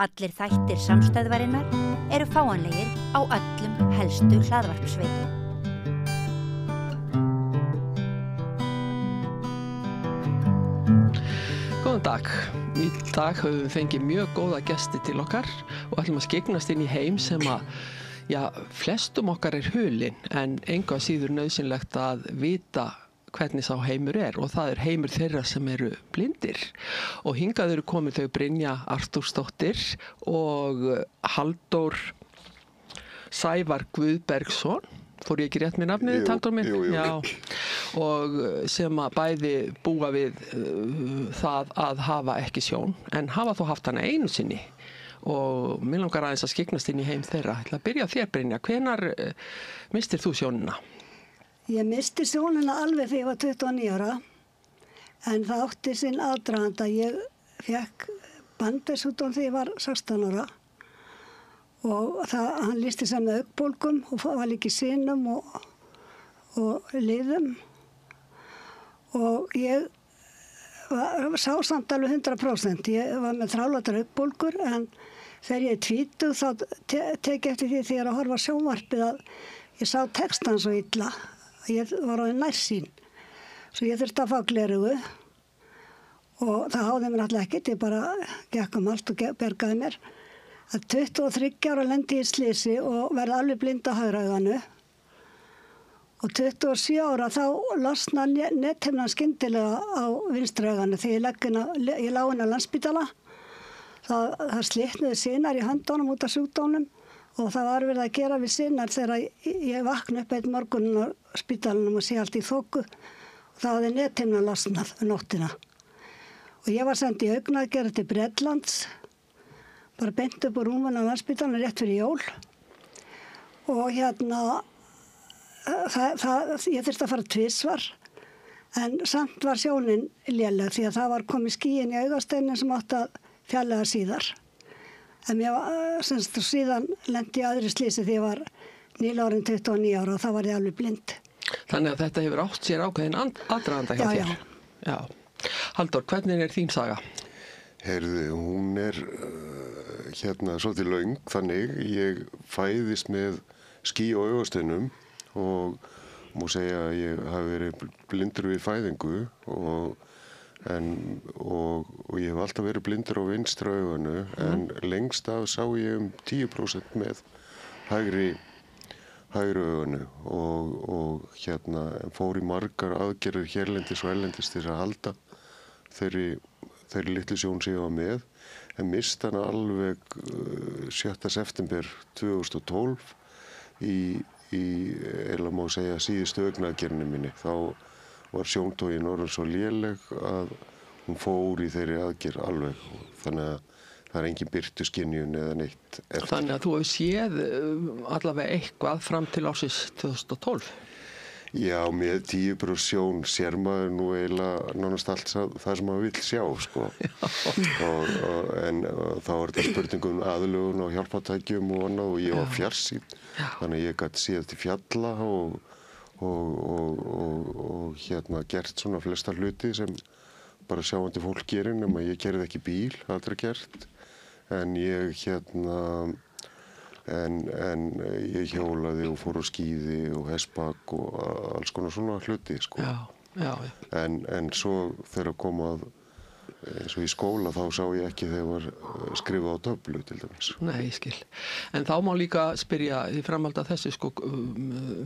Allir þættir samstæðvarinnar eru fáanlegir á öllum helstu hlaðvarpsveitum. Góðan dag. Í dag höfum við fengið mjög góða gesti til okkar og ætlum að skyggnast inn í heim sem að, flestum okkar er hulinn en engu að síður nauðsynlegt að vita hvernig sá heimur og það er heimur þeirra sem eru blindir. Og hingað eru komið þau Brynja Artúrsdóttir og Halldór Sævar Guðbergsson. Fór ég ekki rétt með nafnið, Halldór minn? Jú. Já, og sem að bæði búa við það að hafa ekki sjón, en hafa þó haft hana einu sinni. Og mér langar aðeins að skyggnast inn í heim þeirra. Ég ætla að byrja á þér, Brynja. Hvenær mistir þú sjónina? Ég misti sjónina alveg þegar ég var 29 ára, en það átti sinn aðdraganda. Ég fekk bandvefsjúkdóm þegar ég var 16 ára og hann lýsti sig með augnbólgum og var líka í sinum og liðum. Og ég sá samt alveg 100%. Ég var með þrálátar augnbólgur, en þegar ég er tvítug þá tek eftir því þegar ég er að horfa á sjónvarpið að ég sá textan svo illa. Ég var á nærsýn, svo ég þurfti að fá glerugu og það háði mér alltaf ekkert, ég bara gekk allt og bergaði mér. Að 23 ára lendi ég í slysi og verði alveg blind á hægra auganu og 27 ára þá losna nethimnan skyndilega á vinstra auganu þegar ég lá inn á Landspítala. Það slitnuðu sinar í höndunum út af sjúkdómnum og það var verið að gera við sinar þegar ég vakna upp einn morgunin á spítalanum og sé allt í þoku og það hafði nethimnan losnað nóttina. Og ég var send í augnaðgerð til Bretlands, bara beint upp á rúmuna á Landspítalanum rétt fyrir jól. Og ég þurfti að fara tvisvar, en samt var sjónin léleg því að það var komið skýin í augasteinin sem átti að fjarlæga síðar. En síðan lendi ég aðri slysi því ég var nýlárin 29 ára og þá var ég alveg blind. Þannig að þetta hefur átt sér ákveðin aðdraganda hjá þér. Já. Halldór, hvernig er þín saga? Heyrðu, hún er svolítið löng, þannig ég fæðist með ský á augasteinum og má segja að ég hafi verið blindur við fæðingu og ég hef alltaf verið blindur á vinstra auganu, en lengst af sá ég 10% með hægri auganu og fór í margar aðgerðir hérlendis og erlendis til að halda þeirri litlu sjón sem ég var með, en mist hana alveg 7. september 2012 eða má segja síðustu augnaðgerðinni minni. Þá var sjóntógin orðin svo léleg að hún fór í þeirri aðgerð alveg. Þannig að það er engin birtuskynjun eða neitt eftir. Þannig að þú hefur séð allavega eitthvað fram til ársins 2012? Já, með 10% sjón sér maður nú eiginlega nánast allt það sem maður vill sjá, sko. En þá er þetta spurningum aðlögun og hjálpartækjum og annað og ég var fjarsýn. Þannig að ég gat séð til fjalla og gert svona flesta hluti sem bara sjáandi fólk gerir, nema ég gerði ekki bíl, aldrei gert, en ég ég hjólaði og fór á skíði og hestbak og alls konar svona hluti, sko. Já. En svo þegar kom að eins og í skóla þá sá ég ekki þegar var skrifað á töflu til dæmis. Nei, ég skil. En þá má líka spyrja í framhaldi af þessu, sko,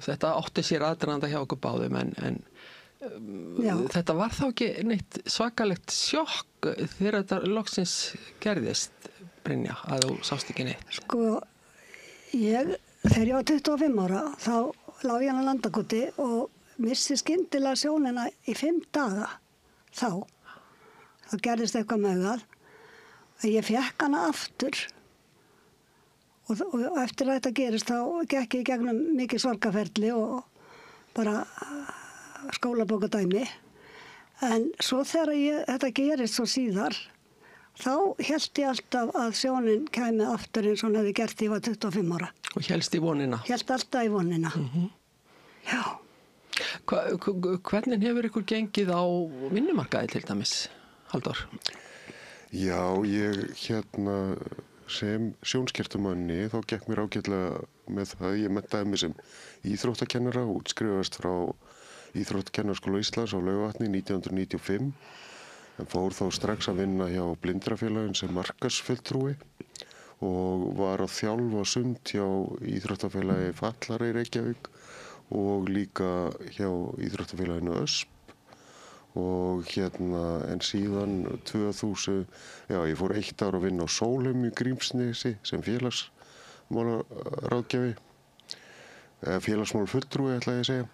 þetta átti sér aðdraganda hjá okkur báðum, en þetta var þá ekki neitt svakalegt sjokk þegar þetta loksins gerðist, Brynja, að þú sást ekki neitt? Sko, þegar ég var 25 ára þá lá ég á Landakoti og missti skyndilega sjónina í 5 daga þá. Það gerðist eitthvað með það. Ég fékk hana aftur og eftir að þetta gerist þá gekk ég gegnum mikið sorgarferli og bara skólabókadæmi. En svo þegar þetta gerist svo síðar þá hélt ég alltaf að sjónin kæmi aftur eins og hún hefði gert því ég var 25 ára. Og hélst í vonina? Hélt alltaf í vonina. Já. Hvernig hefur ykkur gengið á vinnumarkaði til dæmis, Halldór? Já, ég sem sjónskertumanni þá gekk mér ágætlega með það. Ég menntaði mig sem íþróttakennara, útskrifast frá Íþróttakennaraskóla Íslands á Laugarvatni 1995 en fór þá strax að vinna hjá Blindrafélaginu sem markaðsfulltrúi og var að þjálfa sund hjá Íþróttafélagi Fallara í Reykjavík og líka hjá Íþróttafélaginu Ösp og en síðan 2000, ég fór 1 ár að vinna á Sólheim í Grímsnesi sem félagsmálaráðgjafi, félagsmálafulltrúi ætla ég að segja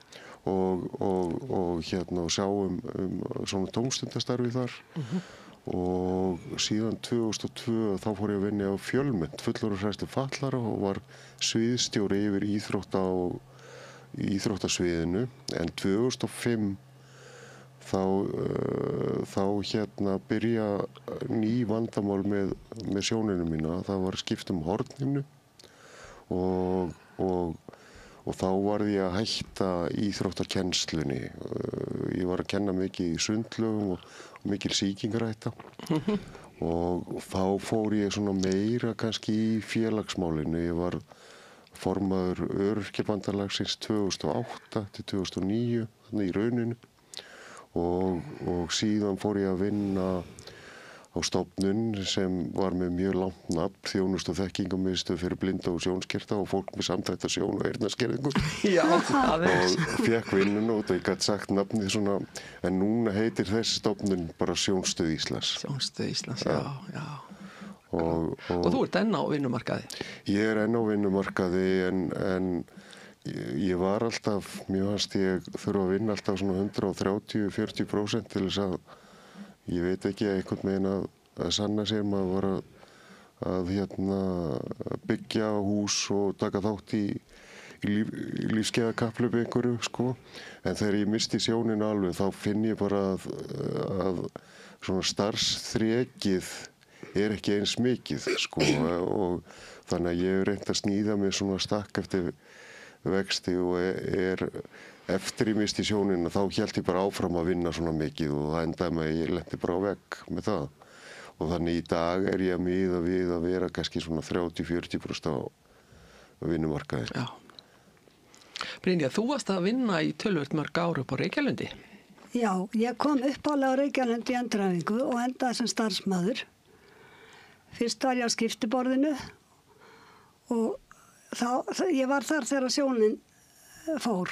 og sjá svona tómstundastarfi þar og síðan 2002 þá fór ég að vinna á Fjölmennt, fullorðinsfræðslu fatlaðra og var sviðsstjóri yfir íþróttasviðinu en 2005 þá byrja ný vandamál með sjóninu mína. Það var skipt horninu og þá varð ég að hætta íþróttakennslunni. Ég var að kenna mikið í sundlögum og mikil sýkingarætta og þá fór ég svona meira kannski í félagsmálinu. Ég var formaður Öryrkjabandalagsins 2008 til 2009 þannig í rauninu og síðan fór ég að vinna á stofnun sem var með mjög langt nafn, þjónustu- og þekkingarmiðstöð fyrir blinda og sjónskerta og fólk með samþætta sjón- og heyrnarskerðingu. Já, það og fékk vinnuna og ég gat sagt nafnið svona, en núna heitir þessi stofnun bara Sjónstöð Íslands. Sjónstöð Íslands, já. Og þú ert enn á vinnumarkaði? Ég er enn á vinnumarkaði en ég var alltaf, mjög fannst ég þurfa að vinna alltaf svona 130-40% til þess að ég veit ekki einhvern veginn að sanna sér. Maður var að byggja hús og taka þátt í lífskeiðakapphlaupi einhverju, sko. En þegar ég misti sjónina alveg þá finn ég bara að svona starfsþrekið er ekki eins mikið, sko. Og þannig að ég hef reynt að sníða mig svona stakk eftir vexti og eftir ég misti sjónina þá hélt ég bara áfram að vinna svona mikið og það endaði með að ég lenti bara á vegg með það. Og þannig í dag er ég að miða við að vera kannski svona 30-40% á vinnumarkaði. Já. Brynja, þú varst að vinna í töluvert mörg ár upp á Reykjalundi. Já, ég kom uppálega á Reykjalundi í endurhæfingu og endaði sem starfsmaður. Fyrst var ég á skiptiborðinu og ég var þar þegar sjónin fór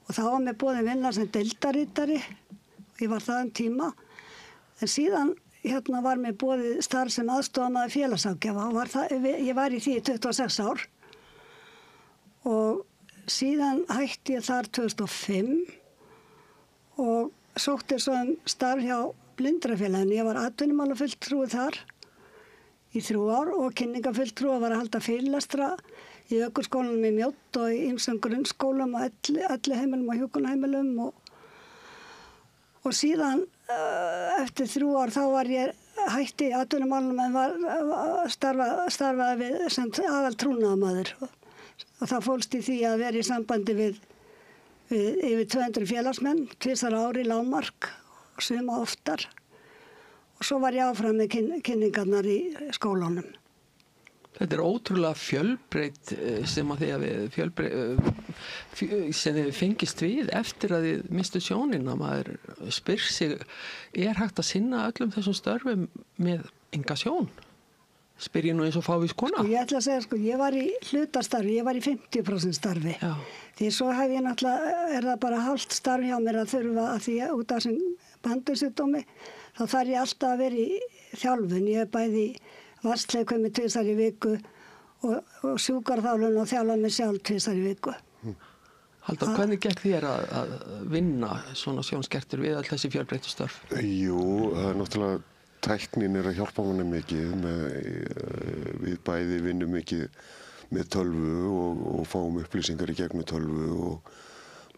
og þá var mér boðin vinna sem deildarritari og ég var það tíma en síðan var mér boðið starf sem aðstofamaður félagsággjafa og ég var í því 26 ár og síðan hætti ég þar 2005 og sótti svo starf hjá Blindrafélaginu. Ég var atvinnumálafulltrúi þar í 3 ár og kynningafulltrúi var að halda fyrirlestra í ökurskólanum í Mjódd og í ýmsum grunnskólum og elliheimilum og hjúkrunarheimilum og síðan eftir 3 ár þá var ég hætti í atvinnumálum en starfaði við sem aðal trúnaðarmaður og það fólst í því að vera í sambandi við yfir 200 félagsmenn, 2 ári lágmark og suma oftar. Og svo var ég áfram með kynningarnar í skólanum. Þetta er ótrúlega fjölbreytt sem þið fengist við eftir að þið mistu sjónina. Maður spyr sig, er hægt að sinna öllum þessum störfum með enga sjón? Spyr ég nú eins og fávís kona? Ég ætla að segja, ég var í hlutastarfi, ég var í 50% starfi. Já. Því svo hef ég er það bara hálft starf hjá mér að þurfa að því út af þessum bandursjúkdómi. Þá þarf ég alltaf að vera í þjálfun. Ég bæði vatnsleikum með 2 í viku og sjúkarþjálfun og þjálfa mig sjálf 2 í viku. Halldór, hvernig gekk þér að vinna svona sjónskertur við all þessi fjölbreyttu störf? Jú, það er náttúrulega tæknin að hjálpa manni mikið. Við bæði vinnum mikið með tölvu og fáum upplýsingar í gegnum tölvu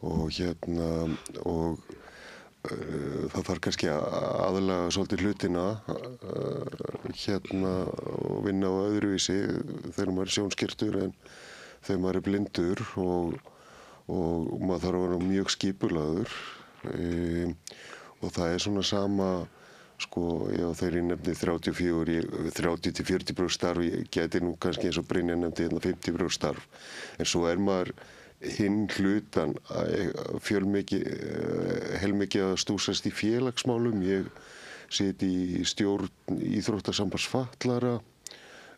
og það þarf kannski aðalega svolítið hlutina og vinna á öðruvísi þegar maður er sjónskertur en þegar maður er blindur og maður þarf að vera mjög skipulagður og það er svona sko, já, þegar ég nefndi 30-40% starf, ég geti nú kannski eins og Brynja nefndi hérna 50% starf. En svo maður hinn hlutan heilmikið að stúsast í félagsmálum. Ég sit í stjórn Íþróttasambands fatlaðra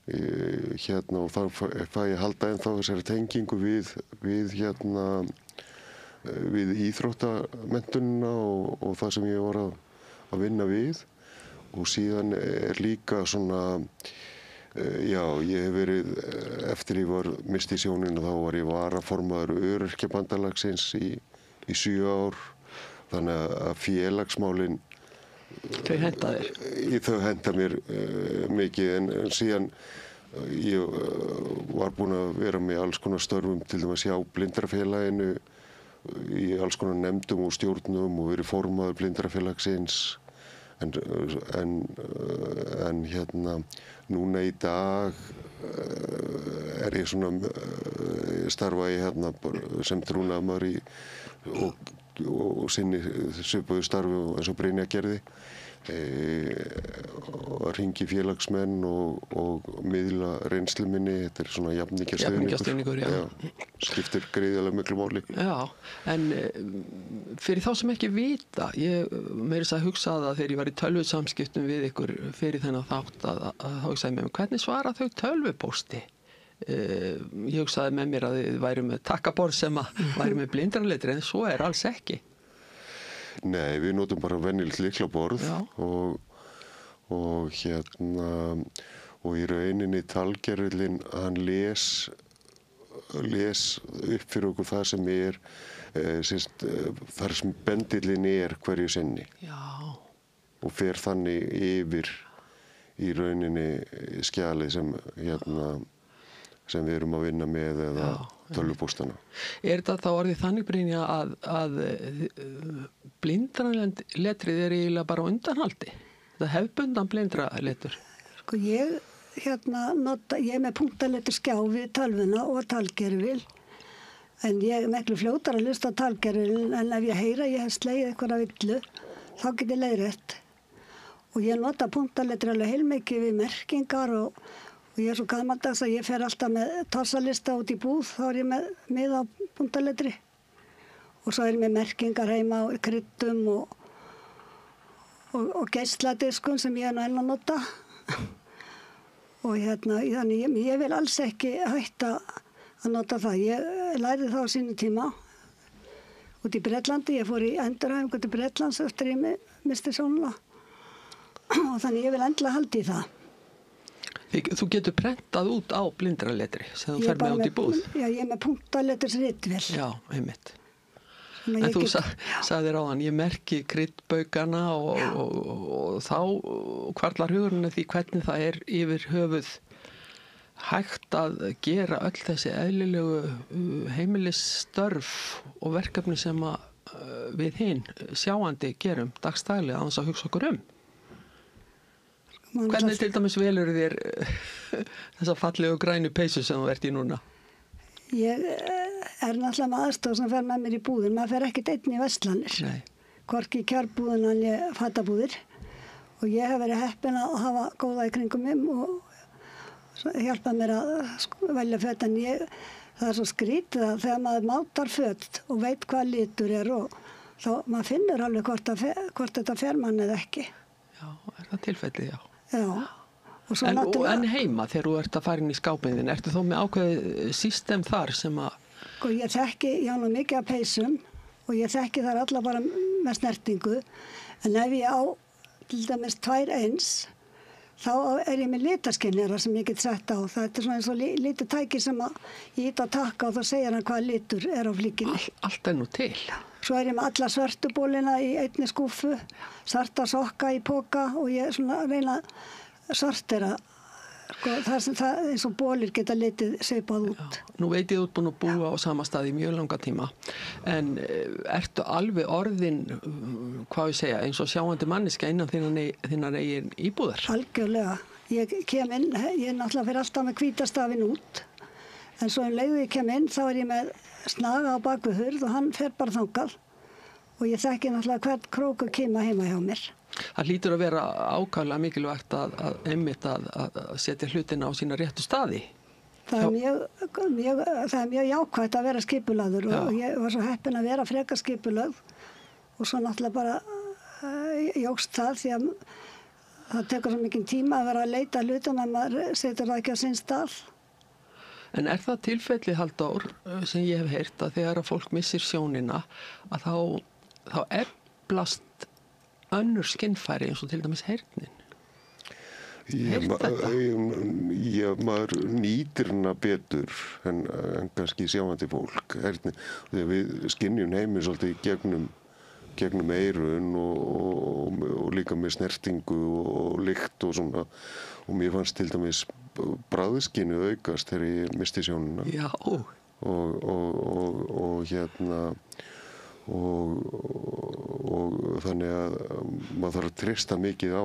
og þá fæ ég halda ennþá þessari tengingu við íþróttamenntunina og það sem ég var að vinna við. Og síðan líka svona, já, ég hef verið, eftir ég var misti sjónina, þá var ég varaformaður Öryrkjabandalagsins í 7 ár. Þannig að félagsmálin Þau henta þér? Þau henta mér mikið, en síðan ég var búinn að vera með alls konar störfum, til dæmis hjá Blindrafélaginu, í alls konar nefndum og stjórnum og verið formaður Blindrafélagsins. En núna í dag ég svona, starfa ég sem trúnaðarmaður og sinni svipuðu starfi eins og Brynja gerði. Að hringi félagsmenn og miðla reynslu minni. Þetta svona jafningjastuðningur. Já. Skiptir gríðarlega miklu máli. Já, en fyrir þá sem ekki vita, ég meira að hugsa það þegar ég var í tölvusamskiptum við ykkur fyrir þennan þátt að þá hugsaði með mig, hvernig svara þau tölvupósti? Ég hugsaði með mér að þið væru með takkaborð sem að væru með blindraletri, en svo alls ekki. Nei, við notum bara venjulegt lyklaborð og í rauninni talgerðilinn, hann les upp fyrir okkur það sem þar sem bendillinn hverju sinni. Já. Og fer þannig yfir í rauninni skjalið sem við erum að vinna með eða tölvupóstana. Þetta þá orðið þannig, Brynja, að blindraletrið eiginlega bara á undanhaldi? Það hefðbundan blindraletur? Sko ég ég með punktaletur skjá við tölvuna og talgervil, en ég miklu fljótar að hlusta á talgervil, en ef ég heyra ég hef slegið eitthvað af villu, þá get ég leiðrétt. Og ég nota punktaletur alveg heilmikið við merkingar og ég svo gamaldags að ég fer alltaf með tossalista út í búð, þá ég með á puntaletri. Og svo ég með merkingar heima og kryddum og geisladiskun sem ég enn að nota. Og þannig ég vil alls ekki hætta að nota það. Ég lærði það á sínu tíma út í Bretlandi. Ég fór í endurhæfingu til Bretlands eftir ég misti sjónina. Og þannig ég vil endilega halda í það. Þú getur prentað út á blindraletri sem þú fer með út í búð? Já, ég með punktaleturs ritvél. Já, einmitt. En þú sagðir áðan, ég merki kryddbaukana og þá hvarflar hugurinn því hvernig það yfir höfuð hægt að gera öll þessi eðlilegu heimilisstörf og verkefni sem við hinn sjáandi gerum dagstaglega án þess að hugsa okkur Hvernig til dæmis velur þér þessa fallegu grænu peysu sem þú ert í núna? Ég náttúrulega með aðstoð sem fer með mér í búðin. Maður fer ekkert einn í verslanir. Nei. Hvorki í kjörbúðina en fattabúðir. Og ég hef verið heppin að hafa góða í kringum mig og hjálpað mér að velja föt. En það svo skrítið að þegar maður mátar föt og veit hvað litur og þá maður finnur alveg hvort þetta fer mann eða ekki. Já, það tilfellið, já. Já. En heima þegar þú ert að fara inn í skápinn þinn, ertu þó með ákveðið system þar sem að... Ég þekki mikið af peysum og ég þekki þar alla bara með snertingu, en ef ég á til dæmis 2 eins, þá ég með litaskynjara sem ég get sett á. Það svona eins og lítið tæki sem að ég ít að taka og þá segir hann hvað litur á flíkinni. Allt nú til. Svo ég með alla svörtubólina í einni skúffu, svarta sokka í poka og ég svona reyna sortera það eins og bólir geta litið seipað út. Já, nú veit ég út búin að búa á sama stað í mjög langa tíma, en ertu alveg orðin, hvað ég segja, eins og sjáandi manneska innan þinnar eigin íbúðar? Algjörlega. Ég kem inn, ég náttúrulega fyrir alltaf með hvítastafinn út, en svo leiðu ég kem inn, þá ég með snaga á bakvið hurð og hann fer bara þangað og ég þekki náttúrulega hvert krók og kima heima hjá mér. Það hlýtur að vera ákaflega mikilvægt einmitt að setja hlutina á sína réttu staði. Það er mjög jákvætt að vera skipulagður og ég var svo heppin að vera frekar skipulagð og svo náttúrulega bara jókst það því að það tekur svo mikinn tíma að vera að leita hlutum að maður setur það ekki á sinn stað. En er það tilfelli, Halldór, sem ég hef heyrt að þegar að fólk missir sjónina að þá eflast önnur skinnfæri eins og til dæmis heyrnin? Maður nýtir hana betur en kannski sjáandi fólk. Þegar við skynjum heiminn svolítið gegnum eyrun og líka með snertingu og lykt og svona. Og mér fannst til dæmis bragðskynið aukast þegar ég misti sjónina. Já. Og þannig að maður þarf að treysta mikið á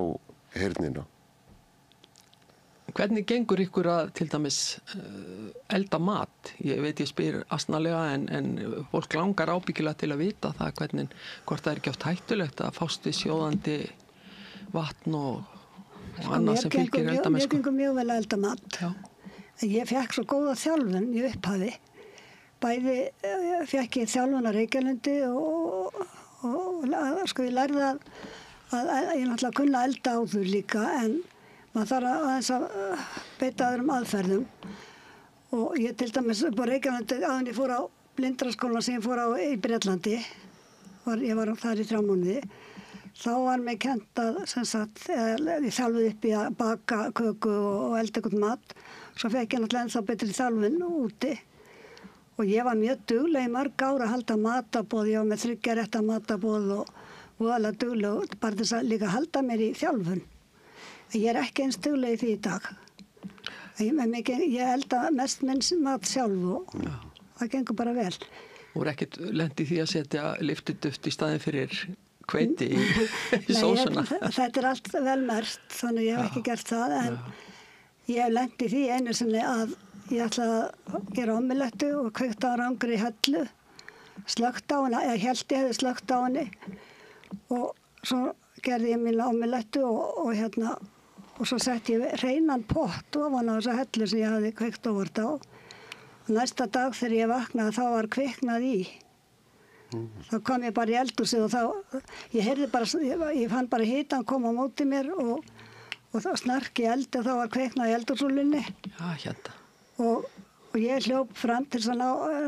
heyrnina. Hvernig gengur ykkur að til dæmis elda mat? Ég veit ég spyr asnalega en fólk langar ábyggilega til að vita það hvort það er ekki oft hættulegt að fást við sjóðandi vatn og annað sem fylgir eldamennsku. Mér gengur mjög vel að elda mat. Já. Ég fekk svo góða þjálfun í upphafi. Bæði fekk ég þjálfun á Reykjalundi og ég lærði að ég náttúrulega kunna elda áður líka en maður þarf aðeins að beita öðrum aðferðum og ég til dæmis upp á Reykjalundi áður ég fór á blindraskólann sem ég fór á í Bretlandi, ég var þar í 3 mánuði, þá var mig kennt að ég þjálfuð upp í að baka köku og elda eitthvað mat, svo fekk ég náttúrulega ennþá betri þjálfun úti og ég var mjög dugleg í mörg ár að halda matarboð, ég var með 3 rétta matarboð og voðalega dugleg bara þess að líka halda mér í þjálfun. Ég er ekki eins dugleg í því í dag. Ég elda mest minn mat sjálf og það gengur bara vel. Þú er ekkert lent í því að setja lyftiduft í staðinn fyrir hveiti í sósuna? Nei, þetta er allt vel merkt, þannig ég hef ekki gert það, en ég hef lent í því einu sinni að ég ætlaði að gera omelettu og kveikta á rangri hellu, slökkt á hana, eða held ég hefði slökkt á henni og svo gerði ég mína omelettu og svo sett ég hreinan pott ofan á þessa hellu sem ég hafði kveikt óvart á. Og næsta dag þegar ég vaknaði þá var kviknað í. Þá kom ég bara í eldhúsið og ég fann bara hitann koma á móti mér og þá snarki í eldi og þá var kviknað í eldhúsrúlunni. Já, hérna. Og ég hljóp fram til þess að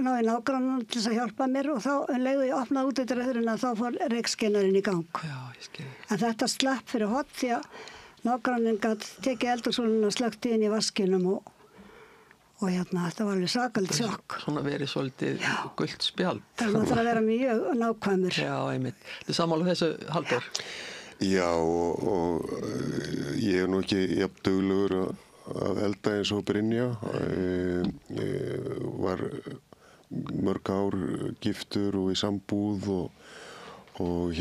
ná í nágrannanum til þess að hjálpa mér og þá leiði ég opnaði út eftir öðruna þá fór reykskennarinn í gang. Já, ég skil. En þetta slapp fyrir hot því að nágranninn gat tekið eldhúsrúluna og slökkt í vaskinum og þetta var alveg sakalegt sjokk. Svona verið svolítið gult spjald. Það þarf að vera mjög nákvæmur. Já, einmitt. Þú sammála þessu, Halldór? Já, og ég er nú ekki jafn duglegur að elda eins og Brynja. Var mörg ár giftur og í sambúð og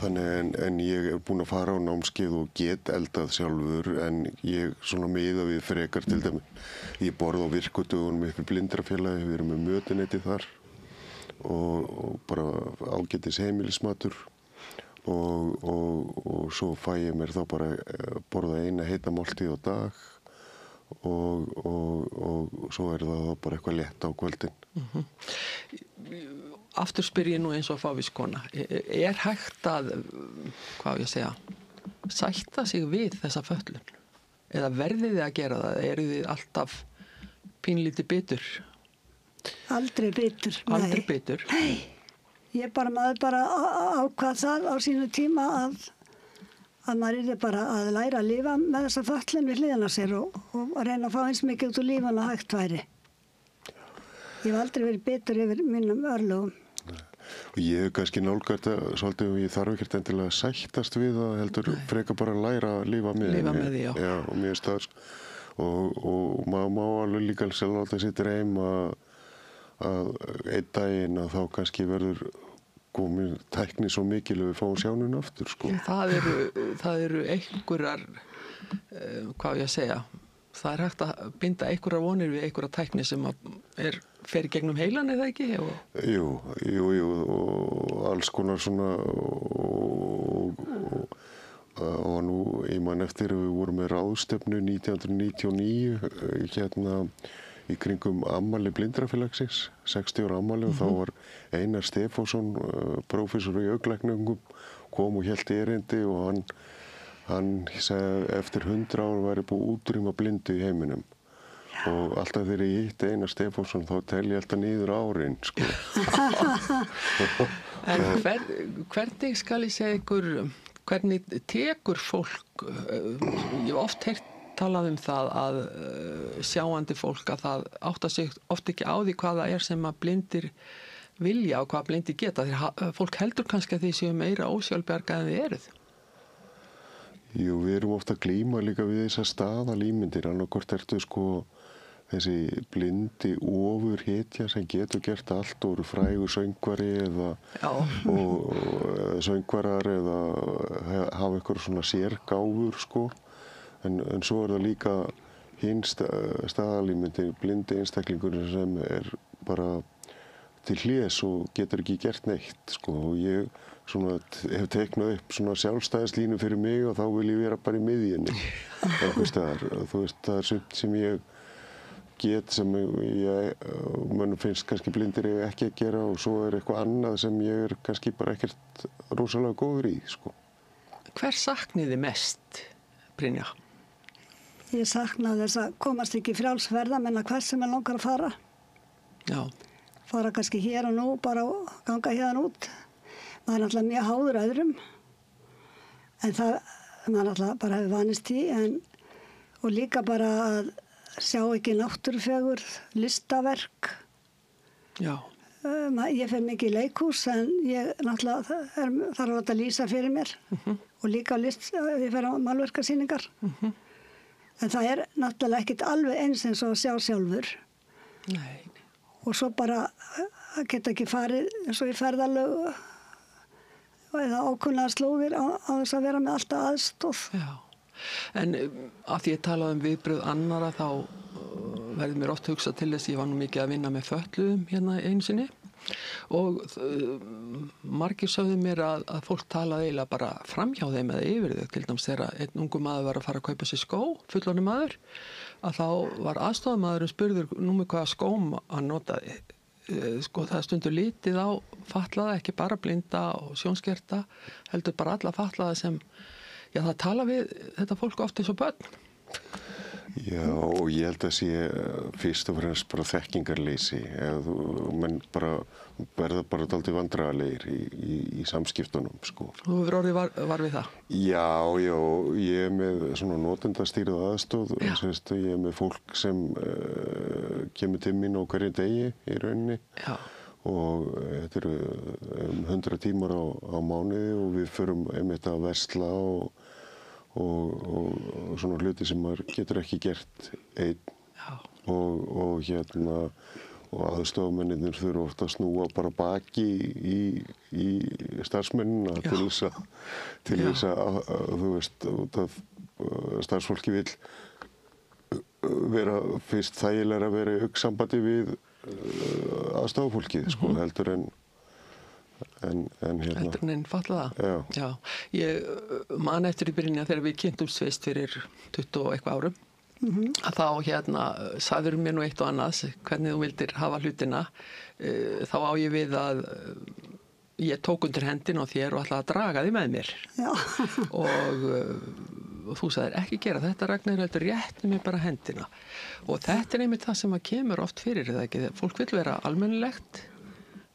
þannig en ég er búinn að fara á námskeið og get eldað sjálfur en ég svona miða við frekar til dæmis. Ég borða á virkudögunum upp í Blindrafélagi, við erum með mötuneyti þar og bara ágætis heimilismatur og svo fæ ég mér þá bara borða eina heita máltíð á dag og svo er það þá bara eitthvað létt á kvöldin. Aftur spyr ég nú eins og fávískona. Er hægt að, hvað á ég að segja, sætta sig við þessa fötlun? Eða verðið þið að gera það? Eru þið alltaf pínlítið bitur? Aldrei bitur. Aldrei bitur? Nei. Maður bara ákvað það á sínu tíma að maður yrði bara að læra að lifa með þessa fötlun við hliðina sér og reyna að fá eins mikið út úr lífan að hægt væri. Ég hef aldrei verið bitur yfir mínum örlögum. Og ég hef kannski nálgast svolítið og ég þarf ekkert endilega að sættast við það heldur frekar bara að læra að lifa með. Lifa með því, já. Já, og mér stafs. Og maður má alveg líka sjálf láta sér dreym að einn daginn að þá kannski verður komin tækni svo mikil að við fáum sjánun aftur, sko. Það eru einhverjar, hvað ég að segja, það er hægt að binda einhverjar vonir við einhverjar tækni sem fer gegnum heilan eða ekki? Jú, og alls konar svona og nú, ég man eftir að við vorum með ráðstefnu 1999 hérna í kringum afmæli Blindrafélagsins, 60 ára afmæli og þá var Einar Stefánsson, prófessor í augnlækningum, kom og hélt erindi og hann sagði eftir 100 ár væri búið að útrýma blindu í heiminum. Og alltaf þegar ég hitti Einar Stefánsson þá tel ég alltaf niður árin, sko. En hvernig skal ég segja ykkur, hvernig tekur fólk, ég hef oft heyrt talað það að sjáandi fólk að það áttar sig oft ekki á því hvað það sem að blindir vilja og hvað blindir geta. Fólk heldur kannski að því séu meira ósjálfbjarga en þið eruð. Jú, við erum ofta að glíma líka við þessar staðalímyndir, annarkvort ertu sko þessi blindi ofurhetja sem getur gert allt og eru frægur söngvari eða söngvarar eða hafa eitthvað svona sérgáfur sko. En svo það líka hinn staðalímyndin, blindi einstaklingurinn sem bara til hlés og getur ekki gert neitt sko. Og ég svona hef teiknað upp svona sjálfstæðislínu fyrir mig og þá vil ég vera bara í miðjunni einhvers staðar. Þú veist, það sumt sem ég get sem mönnum finnst kannski blindir ekki að gera og svo eitthvað annað sem ég kannski bara ekkert rosalega góður í sko. Hver saknið þið mest, Brynja? Ég sakna þess að komast ekki frjálsverða menna hvert sem langar að fara. Já. Fara kannski hér og nú, bara ganga hérna út. Maður er náttúrulega mjög háður öðrum. En það, maður náttúrulega bara hefur vanist í. Og líka bara að sjá ekki náttúrufegurð, listaverk. Já. Ég fer mikið í leikhús en ég náttúrulega þarf að lýsa fyrir mér. Og líka ég fer á málverkasýningar. En það er náttúrulega ekkert alveg eins og að sjá sjálfur. Nei. Og svo bara að geta ekki farið eins og í ferðalög eða ákunnaðar slóðir á þess að vera með alltaf aðstóð. Já. En af því ég talaði viðbrögð annara þá verður mér oft hugsað til þess ég var nú mikið að vinna með fötluðum hérna einu sinni og margir sögðu mér að fólk talaði eiginlega bara framhjá þeim eða yfir þau, til dæmis þegar einn ungu maður var að fara að kaupa sér skó, fullorðinn maður, að þá var aðstofamaðurinn spurður með hvaða skóm hann notaði. Sko það stundur litið á fatlaða, ekki bara blinda og sjónskerta, heldur bara alla fatlaða sem, já það tala við þetta fólk oft eins og börn. Já, og ég held að sé fyrst og fremst bara þekkingarleysi menn bara verða bara dálítið vandræðalegir í samskiptunum sko. Þú hefur orðið var við það? Já, ég er með svona notendastýrða aðstóð ég er með fólk sem kemur til mín á hverju degi í rauninni. Já. Og þetta eru 100 tímar á mánuði og við förum einmitt að versla og svona hluti sem maður getur ekki gert einn og aðstofamennir þurfa ofta að snúa bara baki í starfsmennina til þess að þú veist starfsfólki vill vera fyrst þægilega að vera í augnsambandi við aðstofafólkið sko heldur en heldur en fallaða. Já. Ég man eftir í byrjunni að þegar við kynntumst fyrst fyrir 20 og eitthvað árum að þá sagður mér nú eitt og annað hvernig þú vildir hafa hlutina þá á ég við að ég tók undir hendina á þér og ætlaði að draga þig með mér. Já. Og þú sagðir ekki gera þetta Ragnar, heldur rétti mér bara hendina og þetta einmitt það sem að kemur oft fyrir það ekki, fólk vill vera almennilegt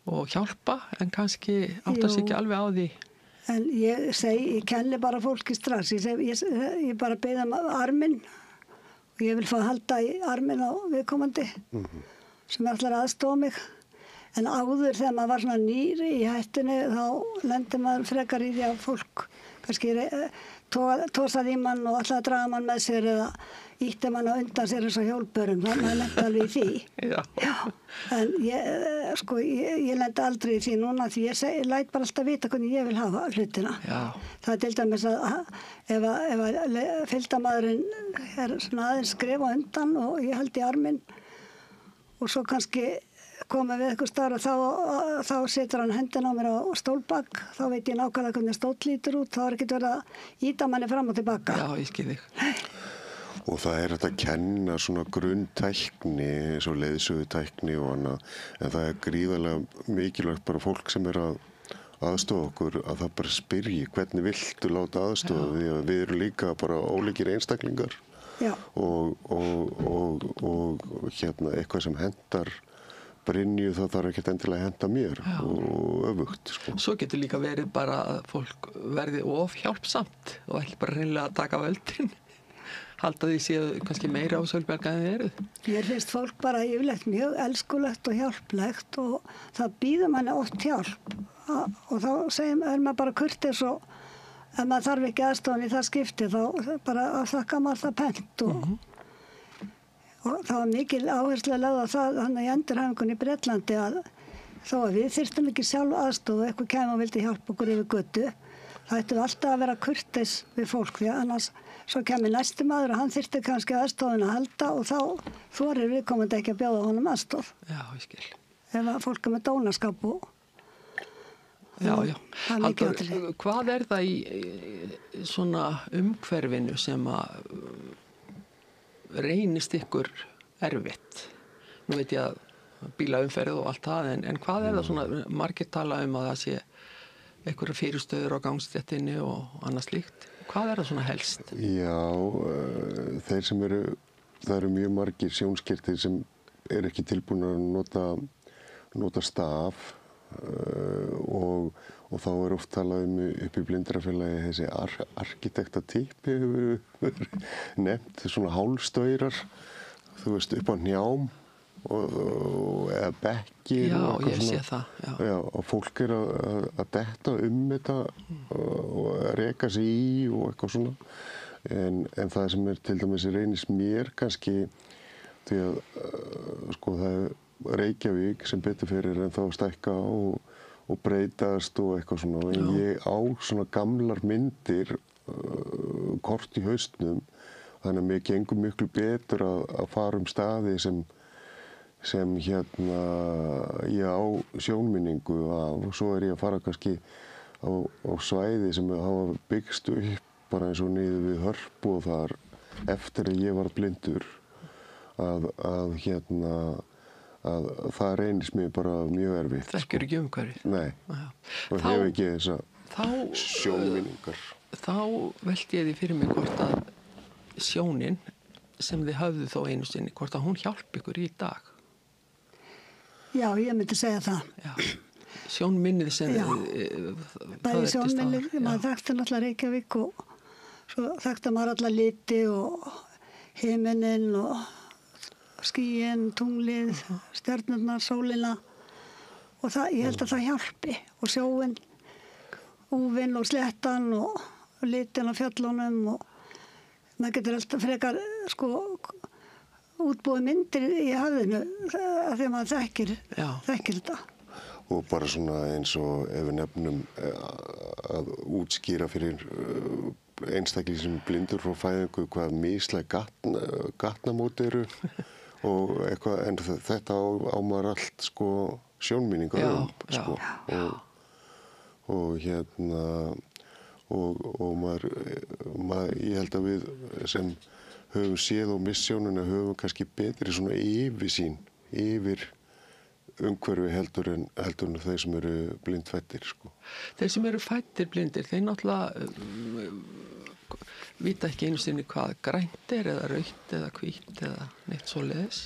og hjálpa, en kannski áttar sig ekki alveg á því. En ég kenni bara fólki strax. Ég bara beið arminn og ég vil fá að halda í arminn á viðkomandi sem ætlar aðstofa mig. En áður þegar maður var svona nýr í hættunni þá lendir maður frekar í því að fólk kannski tósaði í mann og ætlaði að draga mann með sér eða ítti mann á undan sér eins og hjólbörum, þannig að lendi alveg í því. Já. En ég lendi aldrei í því núna því ég læt bara alltaf vita hvernig ég vil hafa hlutina. Já. Það er til dæmis að ef fylgdarmaðurinn svona aðeins skref á undan og ég held í arminn og svo kannski komum við eitthvað starf og þá setur hann hendina á mér á stólbak, þá veit ég nákvæmlega hvernig stóll lítur út, þá ekkert verið að ýta manni fram og tilbaka. Já, ég skil þig. Og það hægt að kenna svona grunntækni, eins og leiðsögutækni og annað, en það gríðarlega mikilvægt bara fólk sem að aðstofa okkur að það bara spyrji hvernig viltu láta aðstofa því að við erum líka bara ólíkir einstaklingar. Já. Og eitthvað sem hendar Brynju það þarf ekkert endilega að henda mér og öfugt. Sko. Svo getur líka verið bara að fólk verði of hjálpsamt og ætli bara reynilega að taka völdin. Halda því séu kannski meira á Sólberga en þið eruð. Mér finnst fólk bara yfirleitt mjög elskulegt og hjálplegt og það býður manni oft hjálp og þá maður bara kurteis og ef maður þarf ekki aðstofan í það skipti þá bara að þakka maður það pent og það var mikil áherslu að lögða það þannig í endurhæfingunni í Bretlandi að þó að við þyrftum ekki sjálf aðstof og eitthvað kæmi og vildi hjálpa okkur yfir götu það ættum alltaf að vera kurteis við fólk því að annars svo kemur næsti maður og hann þyrfti kannski aðstofun að halda og þá þorir viðkomandi ekki að bjóða honum aðstof. Já, ég skil. Ef að fólk með dónaskap og Já. Haldur, hvað það í svona umhverfinu sem að reynist ykkur erfitt? Nú veit ég að bílaumferð og allt það, en hvað það svona, margir tala að það sé einhverja fyrirstöður á gangstéttinni og annað slíkt. Hvað það svona helst? Já, þeir sem það eru mjög margir sjónskertir sem ekki tilbúin að nota staf og þá oft talað upp í blindrafélagi þessi arkitektatippi hefur nefnt, svona hálfstaurar, þú veist, upp á hnjám eða bekkir. Já, ég sé það. Já, og fólk að detta þetta og að reka sig í og eitthvað svona. En það sem til dæmis reynist mér kannski, því að sko það Reykjavík sem betur fyrir en þá stækka og breytast og eitthvað svona. En ég á svona gamlar myndir, kort í haustnum, þannig að mér gengur miklu betur að fara staði sem ég á sjónminningu af og svo ég að fara kannski á svæði sem hafa byggst upp bara eins og niður við Hörpu og þar eftir að ég var blindur að það reynist mér bara mjög erfitt. Þekkir ekki umhverfið? Nei, og hef ekki þessa sjónminningar. Þá velti ég því fyrir mig hvort að sjónin sem þið höfðu þó einu sinni, hvort að hún hjálpi ykkur í dag? Já, ég myndi segja það. Já. Sjónminnið sem bæði sjónminnið, maður þekkti náttúrulega Reykjavík og svo þekkti maður alla liti og himinninn og skýin, tunglið, stjörnurnar, sólina og ég held að það hjálpi og sjóin, úfinn og sléttan og litin á fjöllunum og maður getur alltaf frekar sko útbúið myndir í höfðinu af því að maður þekkir þetta. Og bara svona eins og ef við nefnum að útskýra fyrir einstaklingi sem blindur frá fæðingu hvað mislæg gatnamót eru og eitthvað, en þetta á maður allt sko sjónminningar sko. Og og maður, ég held að við sem höfum séð og missjónuna höfum kannski betri svona yfirsýn yfir umhverfi heldur en þeir sem eru blindfættir sko. Þeir sem eru fættir blindir, þeir náttúrulega vita ekki einu sinni hvað grænt eða rautt eða hvítt eða neitt svoleiðis.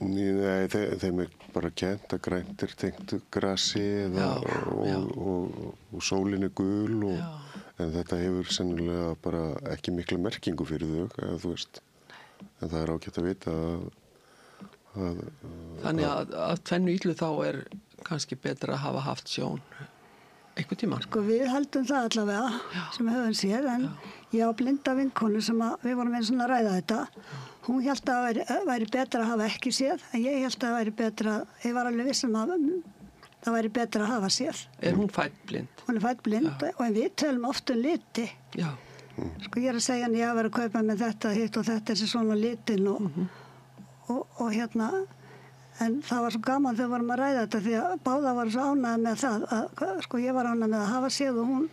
Nei, þeim bara kennt að grænt tengt grasi og sólin gul en þetta hefur sennilega bara ekki mikla merkingu fyrir þau, þú veist. En það ágætt að vita Þannig að tvennu illu þá kannski betra að hafa haft sjón einhvern tímann. Sko við heldum það allavega sem við höfum séð en ég á blinda vinkonu sem við vorum eins og að ræða þetta. Hún hélt að væri betra að hafa ekki séð en ég hélt að væri betra, ég var alveg viss að það væri betra að hafa séð. Hún fædd blind? Hún fædd blind og við tölum oft liti. Já. Sko ég að segja henni ég að vera að kaupa með þetta, hitt og þetta þessi svona litin og En það var svo gaman þegar við vorum að ræða þetta því að báða var svo ánægð með það að, sko ég var ánægð með að hafa séð og hún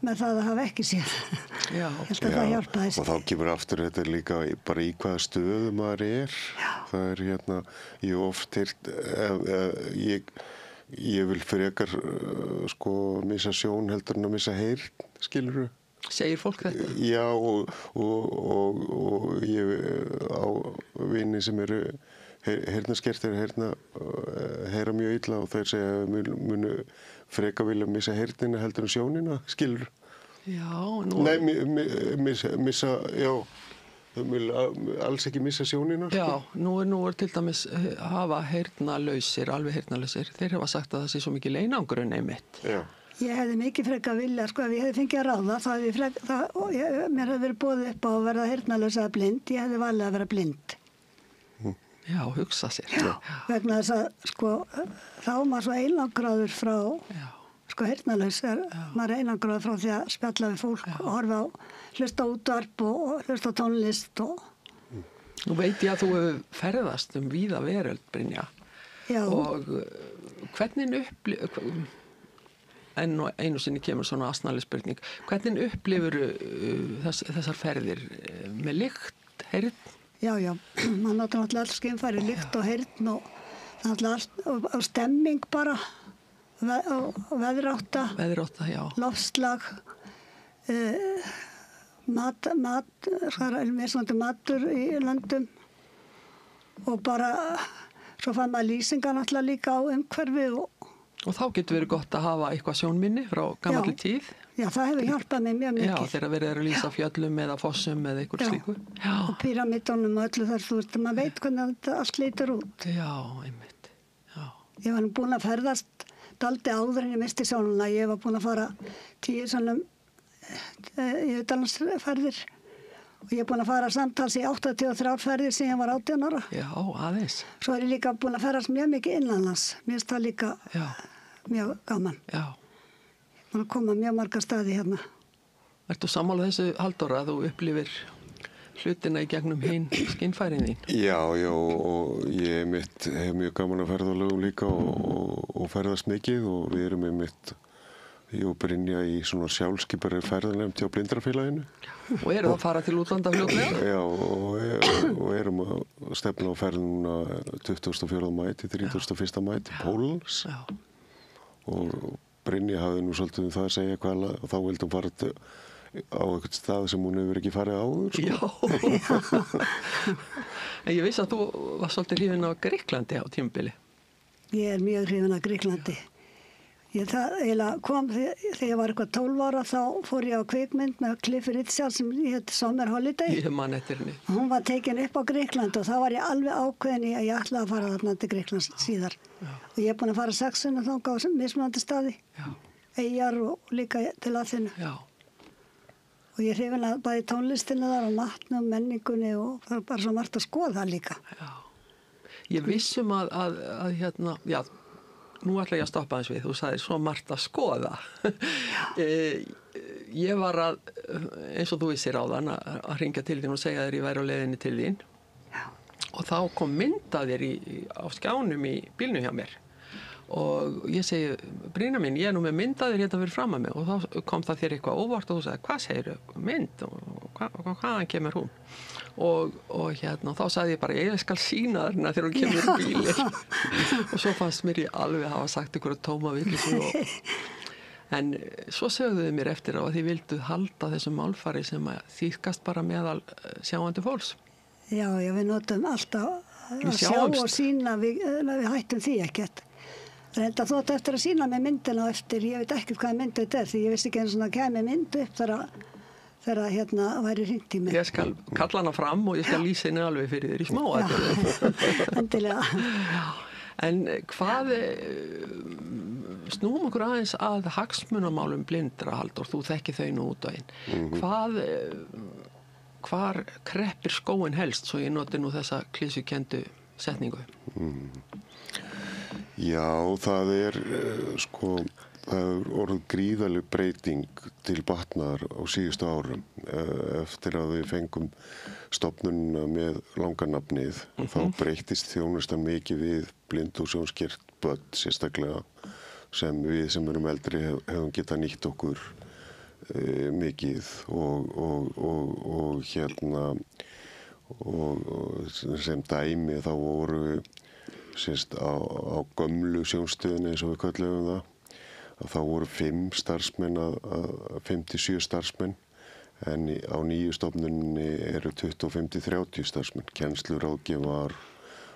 með það að hafa ekki séð. Já. Ég held að það hjálpaði sér. Og þá kemur aftur þetta líka bara í hvaða stöðu maður er. Já. Það hérna, ég oft heyrt, ég vil frekar sko missa sjón heldur en að missa heyrn, skilurðu? Segir fólk þetta? Já, og ég á vini sem eru heyrnarskertir heyra mjög illa og þeir segja að munu freka vilja missa heyrnina heldur en sjónina, skilur. Já, nú... Nei, missa, já, þau vil alls ekki missa sjónina. Sko. Já, nú er til dæmis hafa heyrnalausir, alveg heyrnalausir, þeir hafa sagt að það sé svo mikið einangrun einmitt. Já. Ég hefði mikið freka vilja, sko, ef ég hefði fengið að ráða, mér hefði verið boðið upp á að verða heyrnalaus eða blind, ég hefði valið að vera blind. Já, hugsa sér. Já. Vegna þess að, sko, þá er maður svo einangraður frá, sko, heyrnalaus, maður er einangraður frá því að spjalla við fólk og horfa á, hlusta á útvarp og hlusta á tónlist og... Nú veit ég að þú hefur ferðast víða veröld, Brynja. Já. Og hvernig einu sinni kemur svona asnaleg spurning, hvernig upplifur þessar ferðir með lykt, heyrn? Já, maður náttúrulega alls skynfæri, lykt og heyrn og náttúrulega stemming bara, og veðrátta, já. Loftslag, mismunandi matur í löndum og bara, svo fann maður lýsingar náttúrulega líka á umhverfi Og þá getur verið gott að hafa eitthvað sjónminni frá gamalli tíð. Já, það hefur hjálpað mér mjög mikið. Já, þegar verið að lýsa fjöllum eða fossum eða eitthvað slíku. Já, og píramídunum og öllu þar, þú veist, maður veit hvernig þetta allt lítur út. Já, einmitt. Já. Ég var búin að ferðast daldi áður en ég misti sjónuna. Ég var búin að fara 10 svona í utanlandsferðir og ég er búin að fara samtals í 83 ferðir síðan ég var 18 ára. Já, aðeins. Svo er ég líka búin að ferðast mjög mikið innanlands. Mér finnst það líka... Já. Mjög gaman. Já. Ég er að koma mjög marga staði hérna. Ertu sammála þessu, Halldóra, að þú upplifir hlutina í gegnum hinn skynfærin þín? Já, og ég hef mjög gaman að ferðalögum líka og ferðast mikið og við erum ég og Brynja í svona sjálfskipari ferðalöfum hjá Blindrafélaginu. Og eru það að fara til útlanda fljótlega? Já, og erum að stefna á ferðuna 24. mæ til 31. mæ til Pólans. Já. Og Brynja hafði nú svolítið það að segja hvað og þá vildi hún fara á eitthvað stað sem hún hefur ekki farið áður. Sko. Já. En ég vissi að þú var svolítið hrifin á Gríklandi á tímabili. Ég er mjög hrifin á Gríklandi. Það kom þegar ég var eitthvað 12 ára, þá fór ég á kvikmynd með Clifford Richard sem heit Summer Holiday. Ég man eftir henni. Hún var tekin upp á Gríkland og þá var ég alveg ákveðin í að ég ætlaði að fara þarna til Gríklands síðar. Já. Og ég er búin að fara 6 sinnum þangað á mismunandi staði. Já. Eyjar og líka til Aþenu. Já. Og ég er hrifin að bæði tónlistinni þar og matnum, menningunni og það er bara svo margt að skoða líka. Já. Ég vissum að hérna, já, nú ætla ég að stoppa eins við, þú sagði svo margt að skoða. Ég var eins og þú vissir áðan, að hringja til þín og segja þér ég væri á leiðinni til þín. Já. Og þá kom mynd að þér á skjánum í bílnum hjá mér. Og ég segi, Brynja mín, ég er nú með mynd að þér hérna fyrir fram að mig. Og þá kom það þér eitthvað óvart og þú sagði, hvað segirðu? Mynd? Og hvaðan kemur hún? Og hérna, þá sagði ég bara, ég skal sýna þarna þegar hún kemur í bílinn. Og svo fannst mér ég alveg hafa sagt ykkur að tóma villis. En svo sögðuðu mér eftir á að þið vilduð halda þessum málfari sem þýðkast bara meðal sjáandi fólks. Já, við notum alltaf að sjá og sýna, við hættum því ekkert. Reynda þótt eftir að sýna mig myndina eftir, ég veit ekki hvað mynd þetta er, því ég vissi ekki eins og það kemi mynd upp þegar hérna væri hringt í mig. Ég skal kalla hana fram og ég skal lýsa henni alveg fyrir þér í smá aðeins. Endilega. En hvað, snúum okkur aðeins að hagsmunamálum blindra, Halldór, þú þekkir þau nú út á einn. Hvar kreppir skóinn helst, svo ég noti nú þessa klísukendu setningu? Já, það er, það hefur orðið gríðarleg breyting til batnaðar á síðustu árum. Eftir að við fengum stofnunina með langanafnið, þá breyttist þjónustan mikið við blind og sjónskert börn sérstaklega, sem við sem erum eldri hefum getað nýtt okkur mikið og sem dæmi þá voru á gömlu sjónstöðinni eins og við köllum það, að þá voru 5-7 starfsmenn, en á nýju stofnuninni eru 25-30 starfsmenn, kennsluráðgjafar